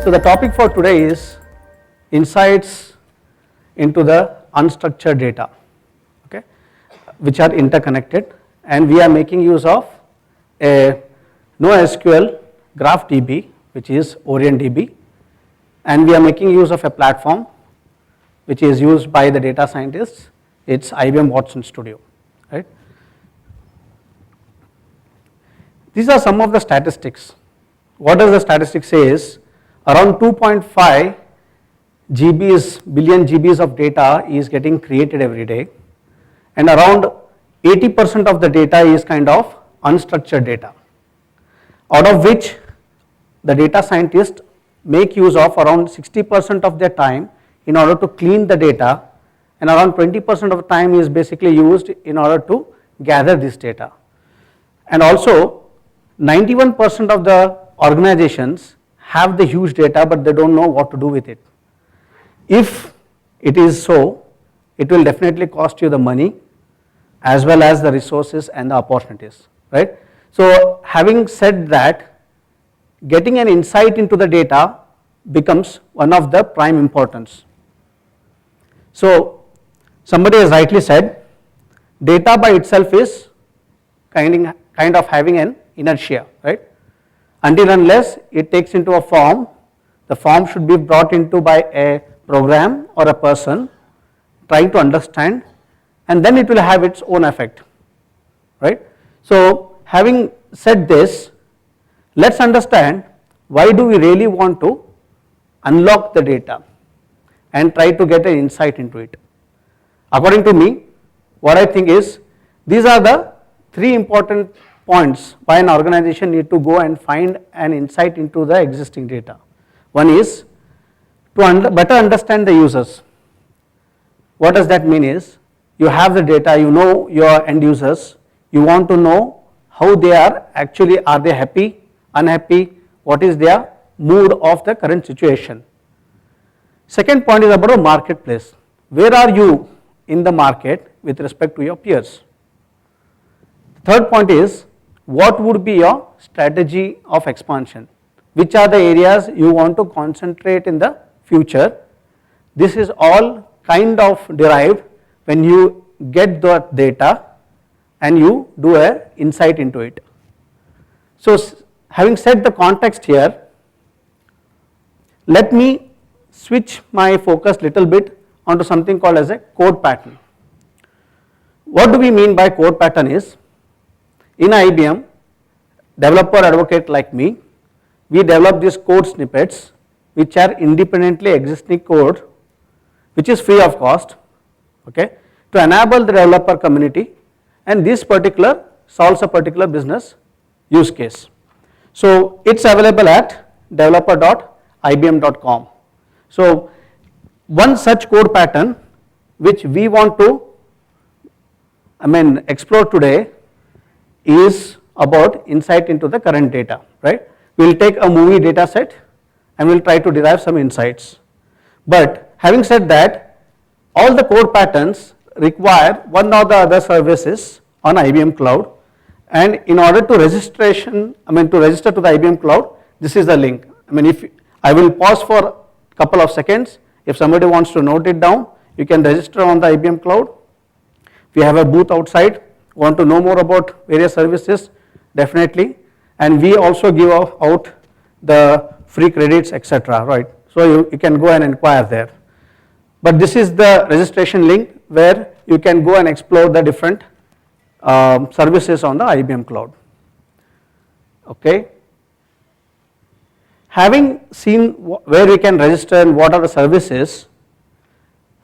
So the topic for today is insights into the unstructured data, okay, which are interconnected, and we are making use of a NoSQL GraphDB, which is OrientDB, and we are making use of a platform which is used by the data scientists. It's IBM Watson Studio, right? These are some of the statistics. What does the statistic say is around 2.5 billion GBs of data is getting created every day, and around 80% of the data is kind of unstructured data, out of which the data scientists make use of around 60% of their time in order to clean the data, and around 20% of the time is basically used in order to gather this data. And also 91% of the organizations have the huge data, but they don't know what to do with it. If it is so, it will definitely cost you the money as well as the resources and the opportunities, right? So having said that, getting an insight into the data becomes one of the prime importance. So somebody has rightly said, data by itself is kind of having an inertia, right? Until unless it takes into a form, the form should be brought into by a program or a person trying to understand, and then it will have its own effect, right? So having said this, let's understand why do we really want to unlock the data and try to get an insight into it. According to me, what I think is these are the three important points why an organization need to go and find an insight into the existing data. One is to better understand the users. What does that mean is you have the data, you know your end users, you want to know how they are actually, are they happy, unhappy, what is their mood of the current situation. Second point is about a marketplace. Where are you in the market with respect to your peers? The third point is what would be your strategy of expansion? Which are the areas you want to concentrate in the future? This is all kind of derived when you get the data and you do an insight into it. So having said the context here, let me switch my focus little bit onto something called as a code pattern. What do we mean by code pattern is, in IBM, developer advocate like me, we develop these code snippets which are independently existing code which is free of cost, okay, to enable the developer community, and this particular solves a particular business use case. So it's available at developer.ibm.com. So one such code pattern which we want to explore today is about insight into the current data, right? We will take a movie data set and we will try to derive some insights. But having said that, all the code patterns require one or the other services on IBM Cloud, and in order to register to the IBM Cloud, this is the link. If I will pause for a couple of seconds, if somebody wants to note it down, you can register on the IBM Cloud. We have a booth outside. Want to know more about various services? Definitely, and we also give out the free credits, etc. Right? So you can go and inquire there. But this is the registration link where you can go and explore the different services on the IBM Cloud. Okay. Having seen where we can register and what are the services,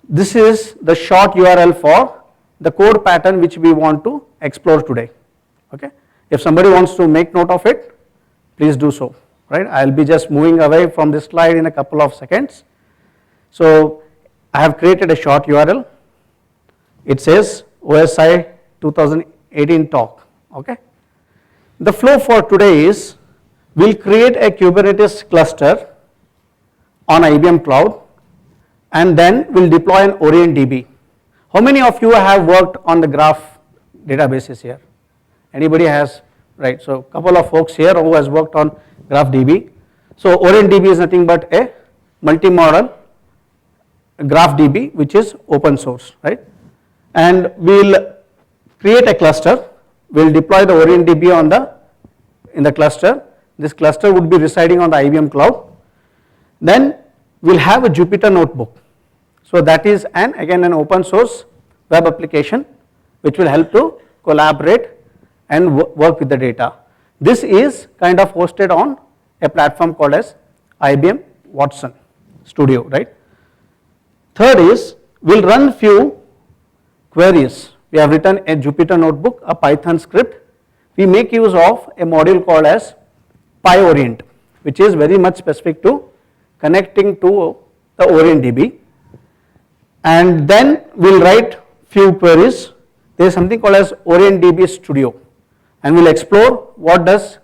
this is the short URL for the code pattern which we want to explore today. Okay. If somebody wants to make note of it, please do so, right? I will be just moving away from this slide in a couple of seconds. So I have created a short URL. It says OSI 2018 talk, okay? The flow for today is, we will create a Kubernetes cluster on IBM Cloud, and then we will deploy an OrientDB. How many of you have worked on the graph databases here? Anybody has, right? So couple of folks here who has worked on GraphDB. So OrientDB is nothing but a multi-model graph DB which is open source, right? And we'll create a cluster, we'll deploy the OrientDB in the cluster. This cluster would be residing on the IBM cloud. Then we'll have a Jupyter notebook. So that is again an open source web application which will help to collaborate and work with the data. This is kind of hosted on a platform called as IBM Watson Studio, right? Third is we'll run few queries. We have written a Jupyter notebook, a Python script. We make use of a module called as PyOrient, which is very much specific to connecting to the OrientDB. And then we'll write few queries. There is something called as OrientDB Studio, and we'll explore what does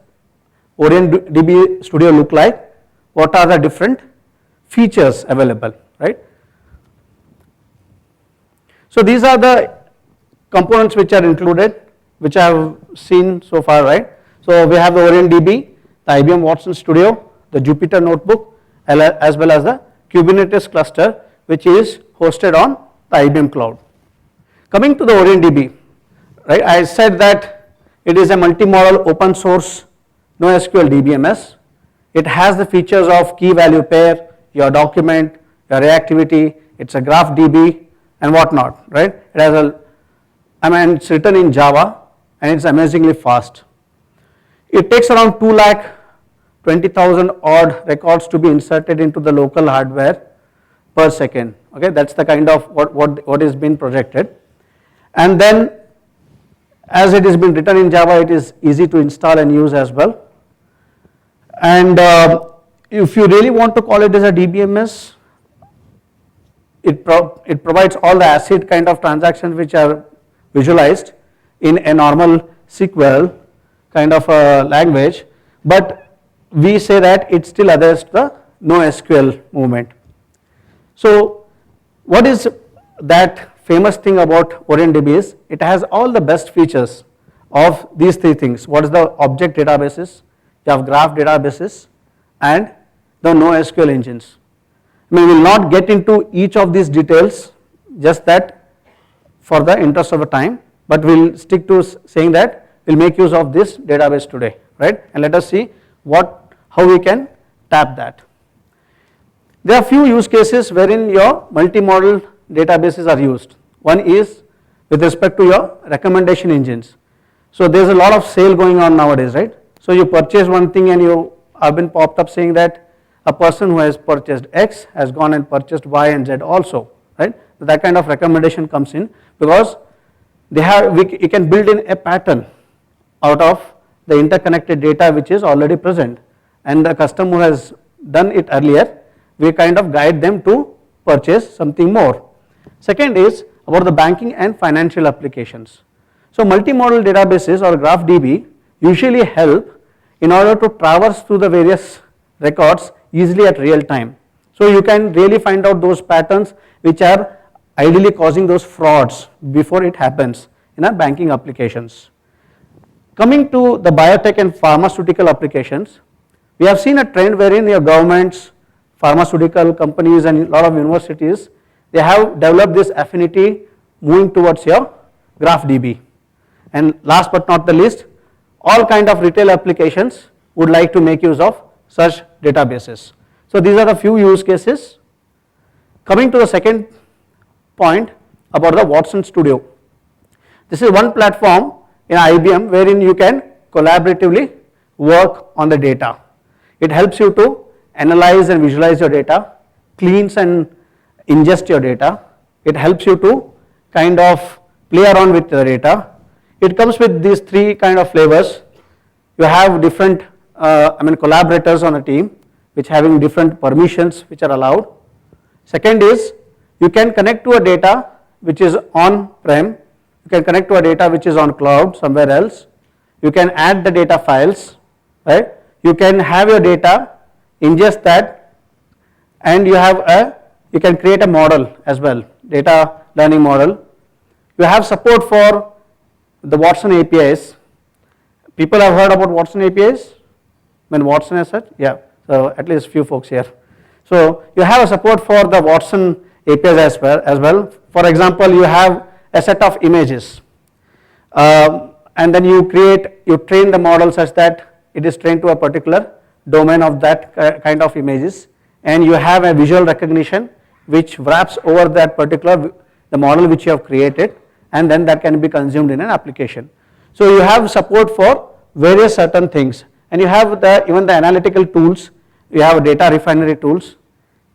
OrientDB Studio look like, what are the different features available, right? So these are the components which are included, which I have seen so far, right? So we have the OrientDB, the IBM Watson Studio, the Jupyter notebook, as well as the Kubernetes cluster, which is hosted on the IBM cloud. Coming to the OrientDB, right? I said that it is a multi-model open source NoSQL DBMS. It has the features of key value pair, your document, your reactivity. It's a graph DB and whatnot, right? It has it's written in Java and it's amazingly fast. It takes around 2,20,000 odd records to be inserted into the local hardware per second. Okay, that's the kind of what is being projected. And then as it has been written in Java, it is easy to install and use as well. And if you really want to call it as a DBMS, it provides all the ACID kind of transactions which are visualized in a normal SQL kind of a language, but we say that it still adheres to the NoSQL movement. So what is that famous thing about OrientDB is it has all the best features of these three things. What is the object databases, you have graph databases and the NoSQL engines. We will not get into each of these details, just that for the interest of the time, but we will stick to saying that we will make use of this database today, right? And let us see how we can tap that. There are few use cases wherein your multi-model databases are used. One is with respect to your recommendation engines. So there is a lot of sale going on nowadays, right? So you purchase one thing and you have been popped up saying that a person who has purchased X has gone and purchased Y and Z also, right? So that kind of recommendation comes in because you can build in a pattern out of the interconnected data which is already present, and the customer who has done it earlier, we kind of guide them to purchase something more. Second is about the banking and financial applications. So multi-model databases or graph DB usually help in order to traverse through the various records easily at real time. So you can really find out those patterns which are ideally causing those frauds before it happens in our banking applications. Coming to the biotech and pharmaceutical applications, we have seen a trend wherein your governments, pharmaceutical companies and a lot of universities, they have developed this affinity moving towards your graph DB. And last but not the least, all kind of retail applications would like to make use of such databases. So these are the few use cases. Coming to the second point about the Watson Studio. This is one platform in IBM wherein you can collaboratively work on the data. It helps you to analyze and visualize your data, cleans and ingest your data. It helps you to kind of play around with the data. It comes with these three kind of flavors. You have different collaborators on a team which having different permissions which are allowed. Second is you can connect to a data which is on-prem, you can connect to a data which is on cloud somewhere else, you can add the data files, right? You can have your data, ingest that, and you can create a model as well, data learning model. You have support for the Watson APIs. People have heard about Watson APIs? When Watson as such? Yeah. So at least few folks here. So you have a support for the Watson APIs as well. For example, you have a set of images, and then you train the model such that it is trained to a particular domain of that kind of images, and you have a visual recognition which wraps over that particular the model which you have created, and then that can be consumed in an application. So you have support for various certain things, and you have even the analytical tools. You have data refinery tools.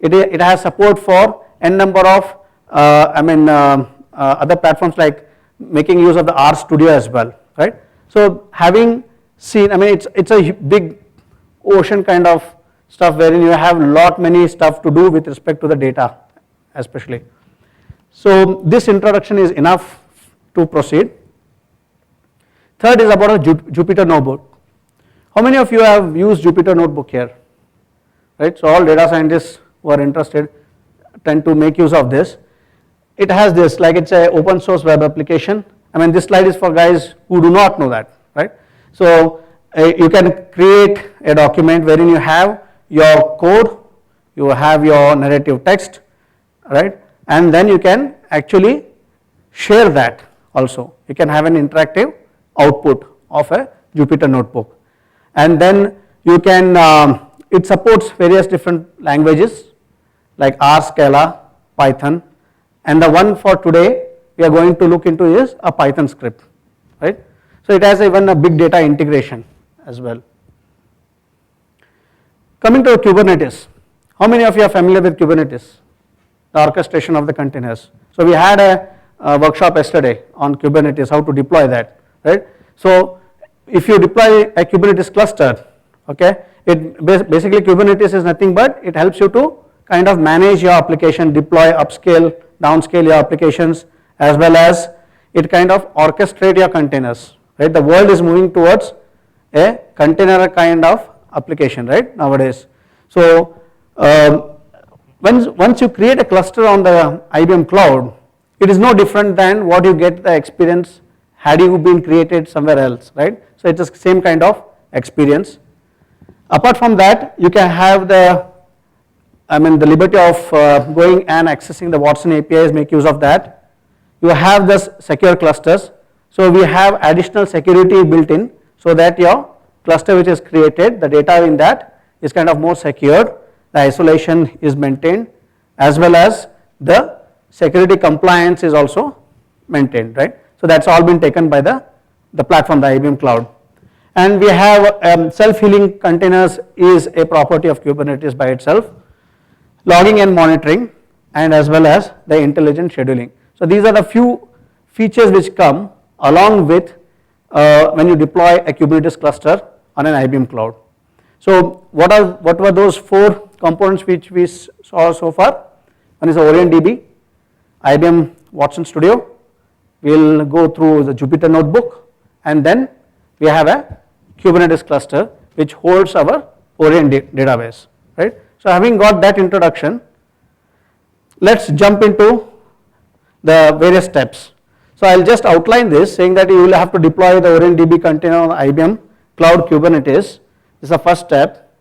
It has support for n number of other platforms like making use of the R Studio as well, right? So having seen, it's a big ocean kind of stuff wherein you have many stuff to do with respect to the data especially. So this introduction is enough to proceed. Third is about a Jupyter Notebook. How many of you have used Jupyter Notebook here? Right, so all data scientists who are interested tend to make use of this. It has this, like it's an open source web application. This slide is for guys who do not know that, right? So you can create a document wherein you have your code, you have your narrative text, right? And then you can actually share that also. You can have an interactive output of a Jupyter Notebook. And then you can, it supports various different languages like R, Scala, Python, and the one for today we are going to look into is a Python script, right? So it has even a big data integration as well. Coming to Kubernetes, how many of you are familiar with Kubernetes, the orchestration of the containers? So we had a workshop yesterday on Kubernetes, how to deploy that, right? So if you deploy a Kubernetes cluster, okay, basically Kubernetes is nothing but it helps you to kind of manage your application, deploy, upscale, downscale your applications, as well as it kind of orchestrate your containers, right? The world is moving towards a container kind of application, right, nowadays. So once you create a cluster on the IBM cloud, it is no different than what you get the experience had you been created somewhere else, right? So it's the same kind of experience. Apart from that, you can have the liberty of going and accessing the Watson APIs, make use of that. You have this secure clusters. So we have additional security built in so that your cluster which is created, the data in that is kind of more secured, the isolation is maintained, as well as the security compliance is also maintained, right? So that's all been taken by the platform, the IBM cloud. And we have self-healing containers is a property of Kubernetes by itself, logging and monitoring, and as well as the intelligent scheduling. So these are the few features which come along with when you deploy a Kubernetes cluster on an IBM cloud. So what were those four components which we saw so far? One is the OrientDB, IBM Watson Studio. We'll go through the Jupyter Notebook, and then we have a Kubernetes cluster which holds our Orient database, right? So having got that introduction, let's jump into the various steps. So I'll just outline this, saying that you will have to deploy the OrientDB container on IBM Cloud Kubernetes. This is the first step,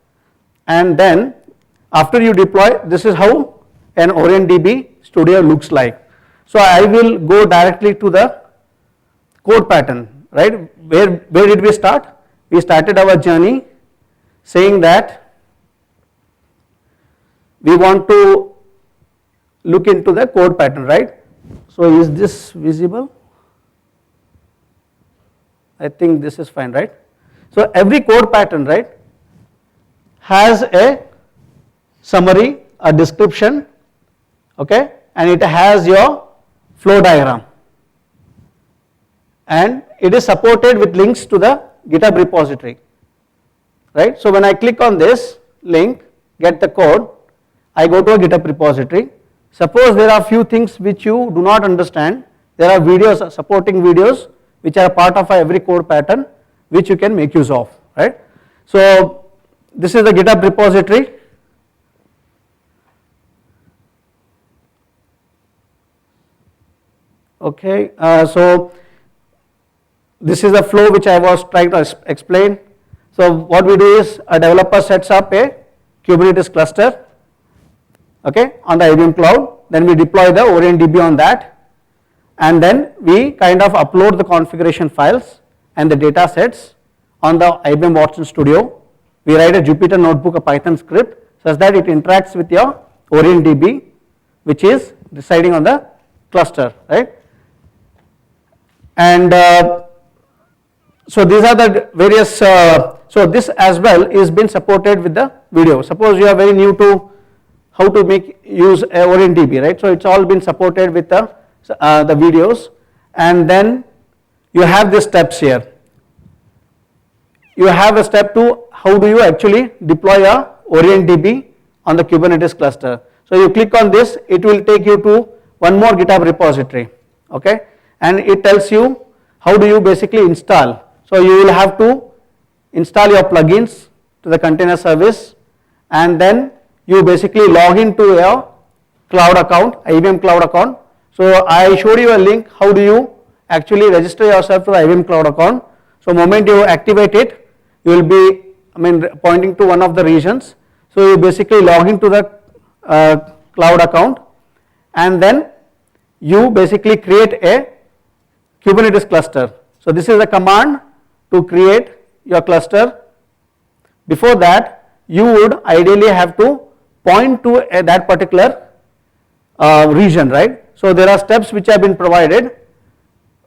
and then after you deploy, this is how an OrientDB Studio looks like. So I will go directly to the code pattern, right? Where did we start? We started our journey saying that we want to look into the code pattern, right? So is this visible? I think this is fine, right? So every code pattern, right, has a summary, a description, okay, and it has your flow diagram, and it is supported with links to the GitHub repository, right? So when I click on this link, get the code, I go to a GitHub repository. Suppose there are few things which you do not understand, there are videos, supporting videos which are part of every code pattern which you can make use of, right? So this is the GitHub repository. Okay, so this is the flow which I was trying to explain. So what we do is a developer sets up a Kubernetes cluster, okay, on the IBM cloud. Then we deploy the OrientDB on that, and then we kind of upload the configuration files and the data sets on the IBM Watson Studio. We write a Jupyter notebook, a Python script, such that it interacts with your OrientDB, which is residing on the cluster, right? And so these are the various, so this as well is been supported with the video. Suppose you are very new to how to use OrientDB, right? So it's all been supported with the videos, and then you have the steps here. You have a step to how do you actually deploy a OrientDB on the Kubernetes cluster. So you click on this, it will take you to one more GitHub repository, okay, and it tells you how do you basically install. So you will have to install your plugins to the container service, and then you basically log into your cloud account, IBM cloud account. So I showed you a link how do you actually register yourself to the IBM cloud account. So moment you activate it, you will be pointing to one of the regions. So you basically log into the cloud account, and then you basically create a Kubernetes cluster. So this is a command to create your cluster. Before that, you would ideally have to point to that particular region, right? So there are steps which have been provided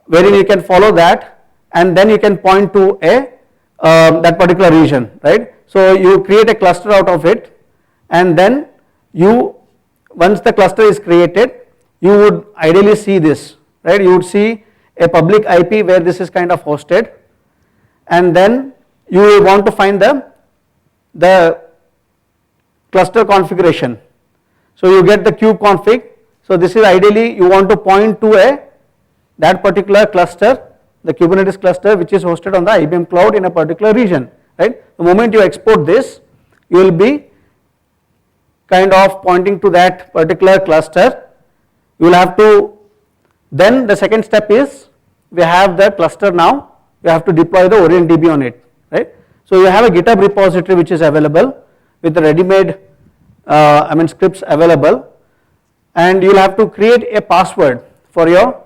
wherein you can follow that, and then you can point to a that particular region, right? So you create a cluster out of it, and then you, once the cluster is created, you would ideally see this, right? You would see a public IP where this is kind of hosted, and then you will want to find the cluster configuration. So you get the kubeconfig. So this is ideally you want to point to that particular cluster, the Kubernetes cluster, which is hosted on the IBM cloud in a particular region, right? The moment you export this, you will be kind of pointing to that particular cluster. You will have to, then the second step is we have the cluster now, we have to deploy the OrientDB on it, right? So you have a GitHub repository which is available with the ready-made scripts available, and you will have to create a password for your,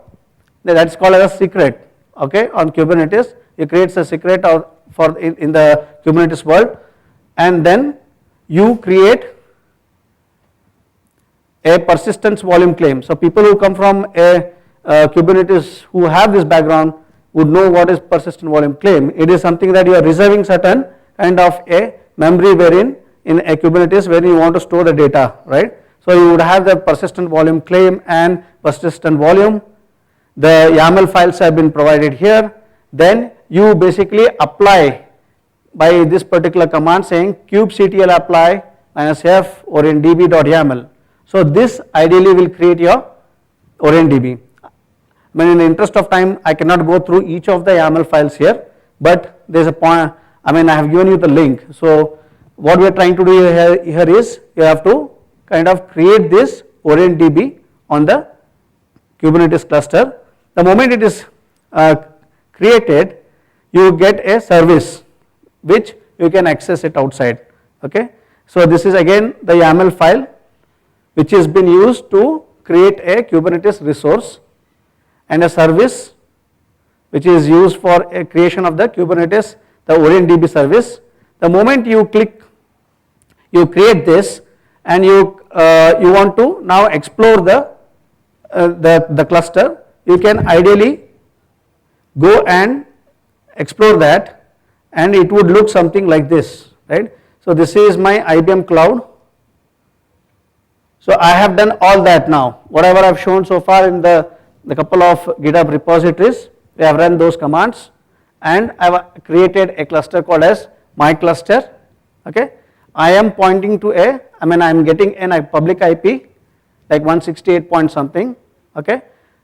that's called as a secret, okay, on Kubernetes. You create a secret for in the Kubernetes world, and then you create a persistence volume claim. So people who come from a Kubernetes who have this background would know what is persistent volume claim. It is something that you are reserving certain kind of a memory wherein in a Kubernetes where you want to store the data, right? So you would have the persistent volume claim and persistent volume. The YAML files have been provided here. Then you basically apply by this particular command saying kubectl apply -f orientdb.yaml. So this ideally will create your OrientDB. In the interest of time, I cannot go through each of the YAML files here, but there is a point, I have given you the link. So what we are trying to do here is you have to kind of create this OrientDB on the Kubernetes cluster. The moment it is created, you get a service which you can access it outside, okay. So this is again the YAML file which has been used to create a Kubernetes resource, and a service which is used for a creation of the Kubernetes, the OrientDB service. The moment you click, you create this, and you want to now explore the cluster, you can ideally go and explore that, and it would look something like this, right? So this is my IBM cloud. So I have done all that now. Whatever I have shown so far in the couple of GitHub repositories, we have run those commands, and I have created a cluster called as my cluster, okay. I am pointing to I am getting a public IP like 168 point something, okay,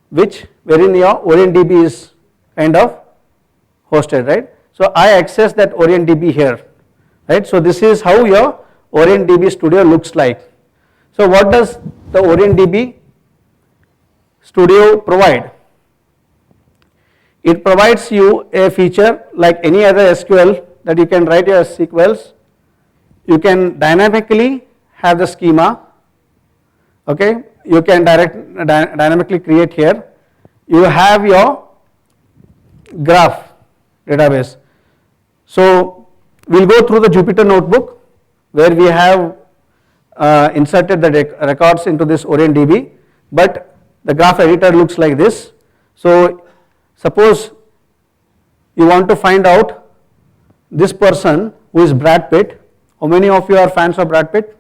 wherein your OrientDB is kind of hosted, right. So I access that OrientDB here, right. So this is how your OrientDB Studio looks like. So what does the OrientDB Studio provide? It provides you a feature like any other SQL that you can write your SQLs. you can dynamically have the schema, okay, you can dynamically create here, you have your graph database. So we'll go through the Jupyter notebook where we have inserted the records into this OrientDB, but the graph editor looks like this. So suppose you want to find out this person who is Brad Pitt. How many of you are fans of Brad Pitt?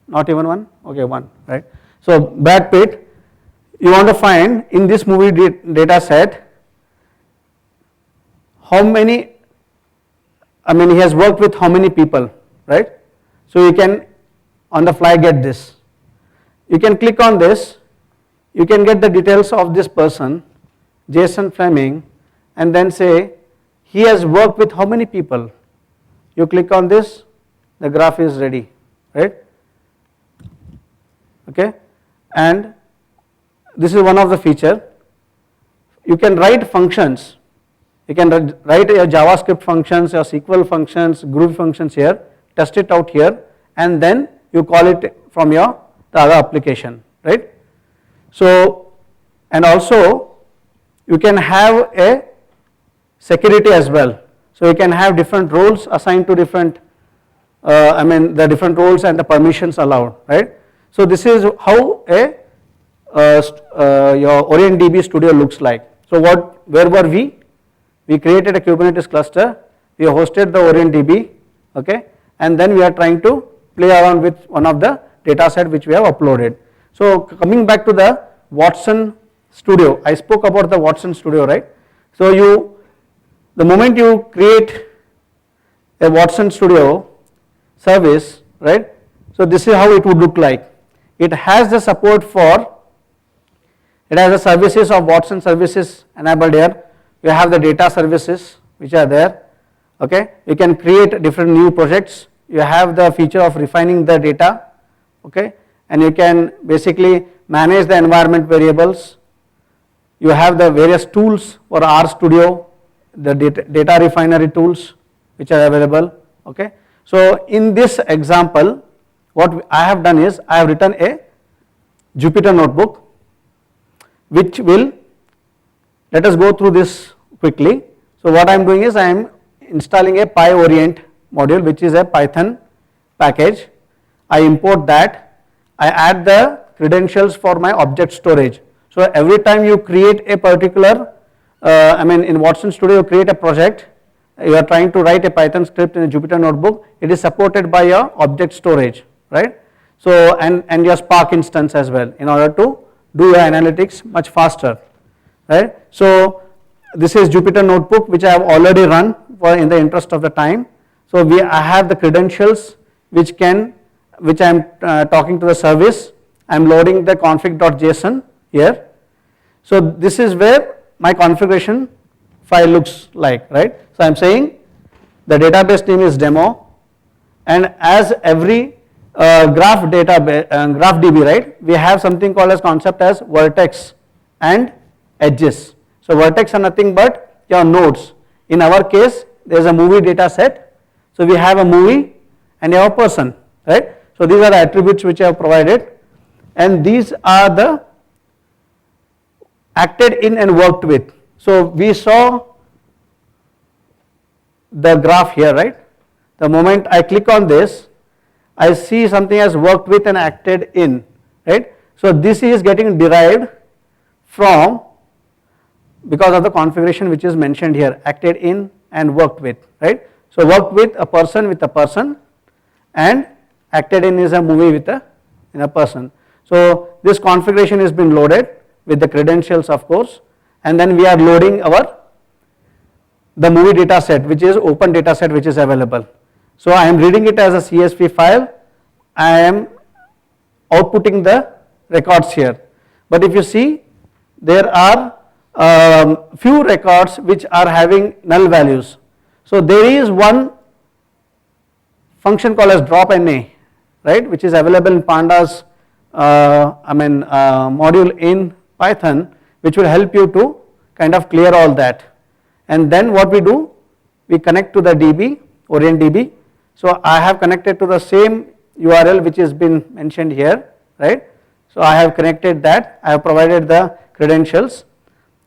Not even one? Okay, one, right? So Brad Pitt, you want to find in this movie data set how many, he has worked with how many people, right? So you can on the fly get this. You can click on this, you can get the details of this person, Jason Fleming, and then say he has worked with how many people. You click on this, the graph is ready, right? Okay, and this is one of the feature. You can write functions. You can write your JavaScript functions, your SQL functions, Groovy functions here, test it out here, and then you call it from the other application, right? So, and also you can have a security as well. So you can have different roles assigned to different, the different roles and the permissions allowed, right? So this is how your OrientDB Studio looks like. So where were we? We created a Kubernetes cluster, we hosted the OrientDB, okay, and then we are trying to play around with one of the data set which we have uploaded. So coming back to the Watson Studio, I spoke about the Watson Studio, right? So the moment you create a Watson Studio service, right? So this is how it would look like. It has the support for, it has the services of Watson services enabled here. You have the data services which are there, okay. You can create different new projects. You have the feature of refining the data, okay, and you can basically manage the environment variables. You have the various tools for RStudio, the data refinery tools which are available, okay. So in this example, what I have done is I have written a Jupyter notebook which will, let us go through this quickly. So what I am doing is I am installing a PyOrient module which is a Python package. I import that, I add the credentials for my object storage. So every time you create a particular, in Watson Studio you create a project, you are trying to write a Python script in a Jupyter notebook, it is supported by your object storage, right? So and your Spark instance as well in order to do your analytics much faster, right? So this is Jupyter notebook which I have already run for in the interest of the time. So I have the credentials which I am talking to the service. I am loading the config.json here. So this is where my configuration file looks like, right? So I am saying the database name is demo, and as every GraphDB, right, we have something called as concept as vertex and edges. So vertex are nothing but your nodes. In our case, there is a movie data set. So we have a movie and you have a person, right? So these are the attributes which I have provided, and these are the acted in and worked with. So we saw the graph here, right? The moment I click on this, I see something as worked with and acted in, right? So this is getting derived from, because of the configuration which is mentioned here, acted in and worked with, right? So worked with a person, and acted in is a movie with a person. So this configuration has been loaded with the credentials, of course, and then we are loading the movie data set, which is open data set which is available. So I am reading it as a CSV file, I am outputting the records here. But if you see, there are few records which are having null values. So there is one function called as drop_NA, right, which is available in Pandas module in Python, which will help you to kind of clear all that. And then what we do, we connect to the DB, OrientDB. So I have connected to the same URL which has been mentioned here, right? So I have connected that, I have provided the credentials,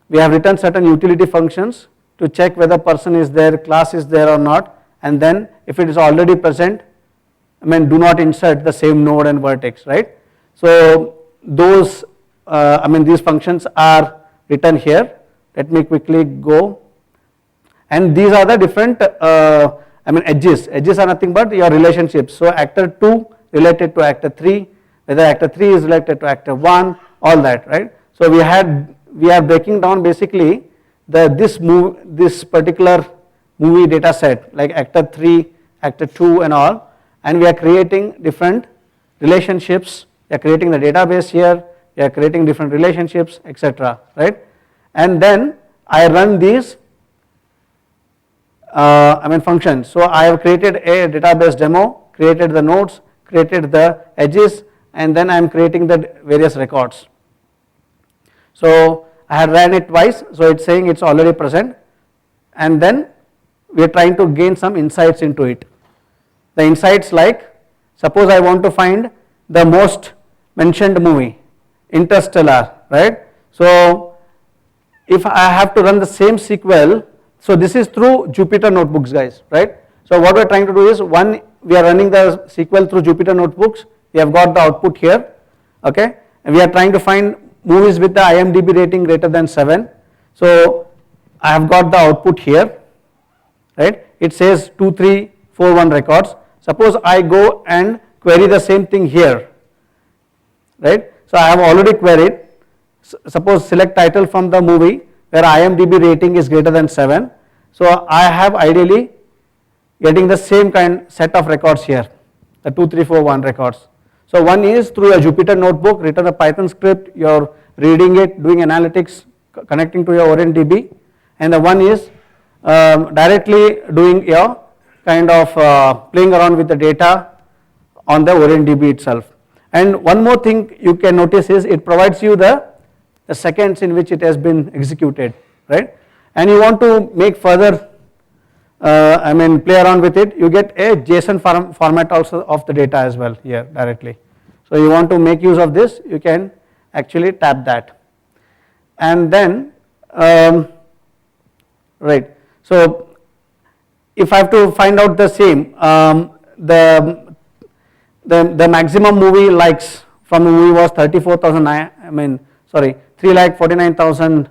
we have written certain utility functions to check whether person is there, class is there or not, and then if it is already present, do not insert the same node and vertex, right? So those, these functions are written here. Let me quickly go, and these are the different edges. Edges are nothing but your relationships. So actor 2 related to actor 3, whether actor 3 is related to actor 1, all that, right? So we are breaking down basically this particular movie data set, like actor 3, actor 2 and all, and we are creating different relationships, we are creating the database here, we are creating different relationships, etc., right? And then I run these functions. So I have created a database demo, created the nodes, created the edges, and then I am creating the various records. So I had ran it twice, so it's saying it's already present, and then we are trying to gain some insights into it. The insights like, suppose I want to find the most mentioned movie, Interstellar, right? So if I have to run the same SQL, so this is through Jupyter Notebooks, guys, right? So what we are trying to do is, one, we are running the SQL through Jupyter Notebooks, we have got the output here, okay, and we are trying to find movies with the IMDb rating greater than 7. So I have got the output here, right? It says 2341 records. Suppose I go and query the same thing here, right? So I have already queried, suppose select title from the movie where IMDb rating is greater than 7. So I have ideally getting the same kind set of records here, the 2341 records. So one is through a Jupyter Notebook, written a Python script, you are reading it, doing analytics, connecting to your OrientDB, and the one is directly doing your kind of playing around with the data on the OrientDB itself. And one more thing you can notice is it provides you the seconds in which it has been executed, right? And you want to make further, play around with it, you get a JSON format also of the data as well here directly. So you want to make use of this, you can actually tap that. And then, right, so if I have to find out the same, the maximum movie likes from the movie was 3,49,000,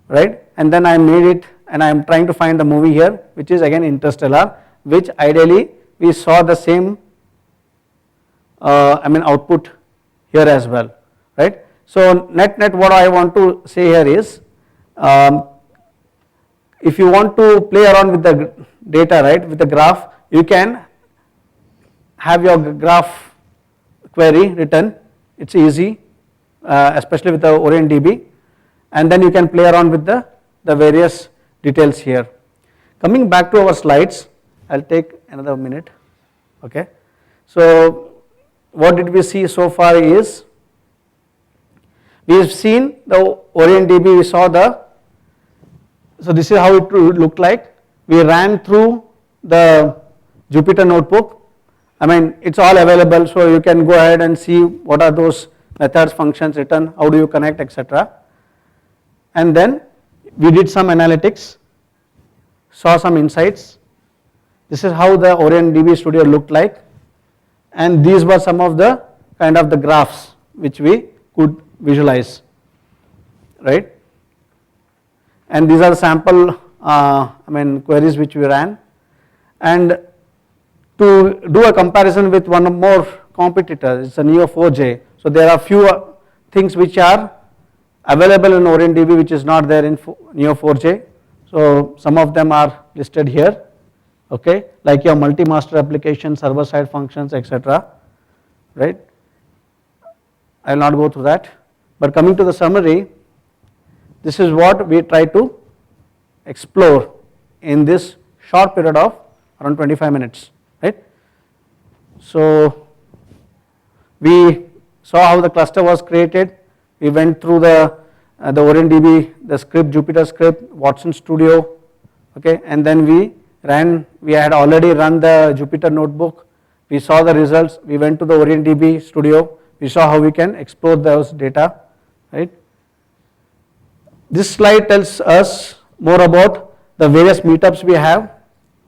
right? And then I made it, and I am trying to find the movie here, which is again Interstellar, which ideally we saw the same output here as well, right? So net what I want to say here is, if you want to play around with the data, right, with the graph, you can have your graph query written, it's easy, especially with the OrientDB, and then you can play around with the various details here. Coming back to our slides, I'll take another minute, okay. So what did we see so far is, we have seen the OrientDB, we saw so this is how it looked like. We ran through the Jupyter Notebook. It's all available, so you can go ahead and see what are those methods, functions written, how do you connect, etc. And then we did some analytics, saw some insights. This is how the OrientDB Studio looked like, and these were some of the kind of the graphs which we could visualize, right? And these are the sample queries which we ran. And to do a comparison with one more competitor, it's a Neo4j. So there are few things which are available in OrientDB which is not there in Neo4j. So some of them are listed here, okay, like your multi-master application, server-side functions, etc., right? I will not go through that, but coming to the summary, this is what we try to explore in this short period of around 25 minutes, right? So we saw how the cluster was created, we went through the OrientDB, the script, Jupyter script, Watson Studio, okay, and then we we had already run the Jupyter notebook, we saw the results, we went to the OrientDB studio, we saw how we can explore those data, right. This slide tells us more about the various meetups we have.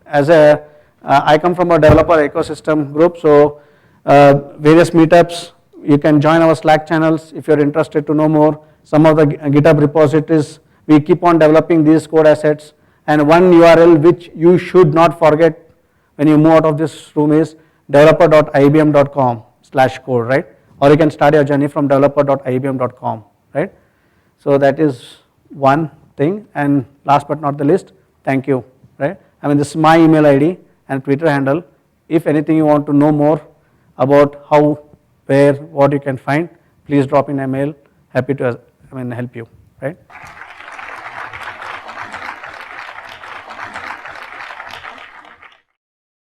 As a, I come from a developer ecosystem group, so various meetups, you can join our Slack channels if you're interested to know more. Some of the GitHub repositories, we keep on developing these code assets, and one URL which you should not forget when you move out of this room is developer.ibm.com/code, right? Or you can start your journey from developer.ibm.com, right? So that is one thing, and last but not the least, thank you, right? I mean, this is my email ID and Twitter handle. If anything you want to know more about how, where, what you can find, please drop in a mail. Happy to help you, right?